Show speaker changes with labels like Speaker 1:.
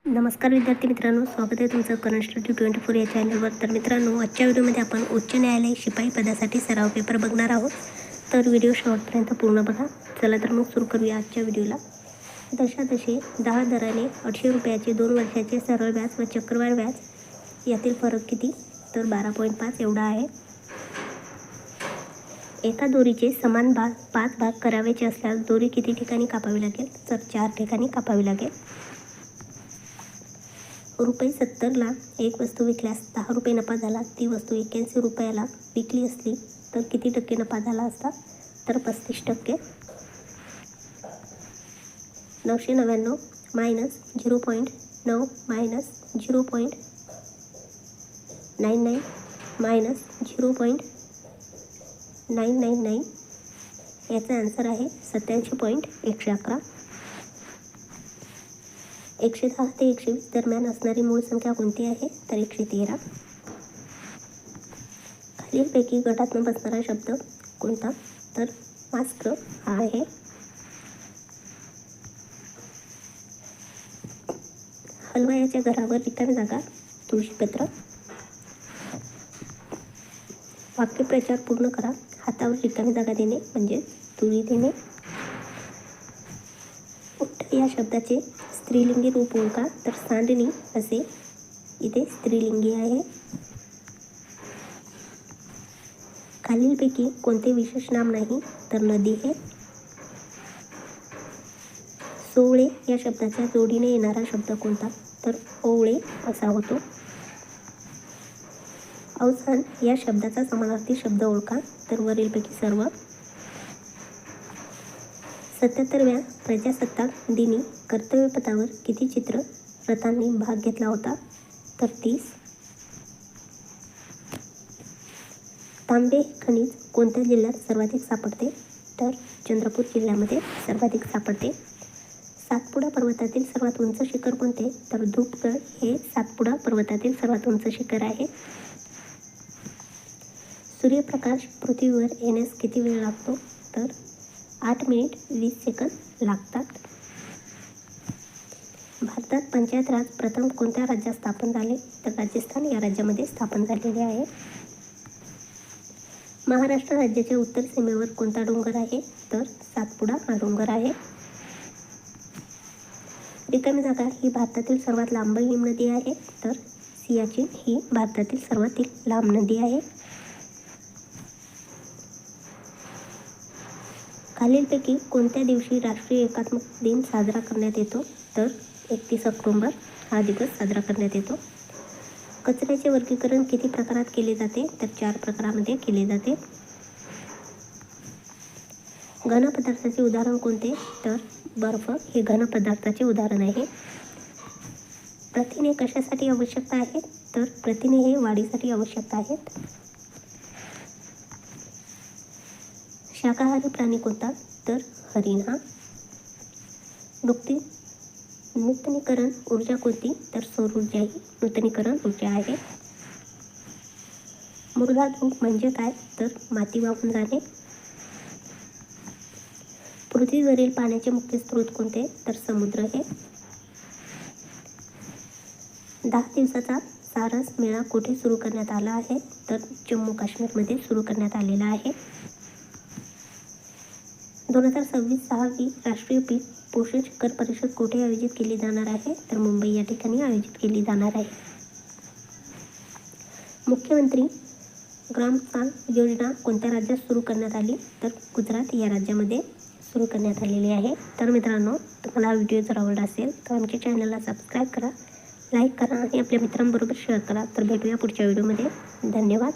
Speaker 1: नमस्कार विद्यार्थी मित्रांनो, स्वागत आहे तुमचं करंट स्टडी 24 या चॅनलवर. तर मित्रांनो, आजच्या व्हिडिओमध्ये आपण उच्च न्यायालय शिपाई पदासाठी सराव पेपर बघणार आहोत. तर व्हिडिओ शेवटपर्यंत पूर्ण बघा. चला तर मग सुरू करूया आजच्या व्हिडिओला. दशादशे 10 दराने 800 रुपयाचे 2 वर्षाचे सरळ व्याज व चक्रवाढ व्याज यातील फरक किती? तर 12.5 एवढा आहे. एका दोरीचे समान 5 भाग करावयाचे असल्यास दोरी किती ठिकाणी कापावी लागेल? तर 4 ठिकाणी कापावी लागेल. रुपये 70ला एक वस्तू विकल्यास 10 रुपये नफा झाला. ती वस्तू 81 रुपयाला विकली असली तर किती टक्के नफा झाला असता? तर 35%. 999 मायनस 0.9 मायनस 0.999 मायनस 0.999 याचा आन्सर आहे 87.111. 110 ते 120 दरम्यान असणारी मूळ संख्या कोणती आहे? तर 113. खालीलपैकी गटात न बसणारा शब्द कोणता? तर मास्क हा आहे. हलवायाच्या घरावर रिकामी जागा तुळशीपत्र. वाक्यप्रचार पूर्ण करा. हातावर रिकामी जागा देणे म्हणजे तुळी देणे. उठ या शब्दाचे स्त्रीलिंगी रूप ओळखा. तर सांडणी असे इथे स्त्रीलिंगी आहे. खालीलपैकी कोणते विशेष नाम नाही? तर नदी हे. सोवळे या शब्दाच्या जोडीने येणारा शब्द कोणता? तर ओवळे असा होतो. अवसान या शब्दाचा समानार्थी शब्द ओळखा. तर वरीलपैकी सर्व. 77व्या प्रजासत्ताक दिनी कर्तव्यपथावर किती चित्ररथांनी भाग घेतला होता? तर 30. तांबे खनिज कोणत्या जिल्ह्यात सर्वाधिक सापडते? तर चंद्रपूर जिल्ह्यामध्ये सर्वाधिक सापडते. सातपुडा पर्वतातील सर्वात उंच शिखर कोणते? तर धूपगड हे सातपुडा पर्वतातील सर्वात उंच शिखर आहे. सूर्यप्रकाश पृथ्वीवर येण्यास किती वेळ लागतो? तर 8 मिनिट 20 सेकंद लागतात. भारतात पंचायत राज प्रथम कोणत्या राज्यात स्थापन झाले? तर राजस्थान या राज्यामध्ये स्थापन झालेले आहे. महाराष्ट्र राज्याच्या उत्तर सीमेवर कोणता डोंगर आहे? तर सातपुडा हा डोंगर आहे. रिकामी जागा ही भारतातील सर्वात लांब हिमनदी आहे. तर सियाचीन ही भारतातील सर्वात लांब नदी आहे. खालीलपैकी कोणत्या दिवशी राष्ट्रीय एकात्मक दिन साजरा करण्यात येतो? तर 31 ऑक्टोबर हा दिवस साजरा करण्यात येतो. कचऱ्याचे वर्गीकरण किती प्रकारात केले जाते? तर 4 प्रकारामध्ये केले जाते. घन पदार्थाचे उदाहरण कोणते? तर बर्फ हे घन पदार्थाचे उदाहरण आहे. प्रथिने कशासाठी आवश्यकता आहेत? तर प्रथिने हे वाढीसाठी आवश्यकता आहेत. शाकाहारी प्राणी कोणता? तर हरिण हा. नूतनीकरण ऊर्जा कोणती? तर सौर ऊर्जा ही नूतनीकरण ऊर्जा आहे. मृदा धूप म्हणजे काय? तर माती वाहून जाणे. पृथ्वीवरील पाण्याचे मुख्य स्रोत कोणते? तर समुद्र हे. 10 दिवसाचा सारस मेळा कुठे सुरू करण्यात आला आहे? तर जम्मू काश्मीरमध्ये सुरू करण्यात आलेला आहे. 2026-6वी राष्ट्रीय पीक पोषण शिखर परिषद कुठे आयोजित केली जाणार आहे? तर मुंबई या ठिकाणी आयोजित केली जाणार आहे. मुख्यमंत्री ग्रामसाल योजना कोणत्या राज्यात सुरू करण्यात आली? तर गुजरात या राज्यामध्ये सुरू करण्यात आलेली आहे. तर मित्रांनो, तुम्हाला हा व्हिडिओ जर आवडला असेल तर आमच्या चॅनलला सबस्क्राईब करा, लाईक करा आणि आपल्या मित्रांबरोबर शेअर करा. तर भेटूया पुढच्या व्हिडिओमध्ये. धन्यवाद.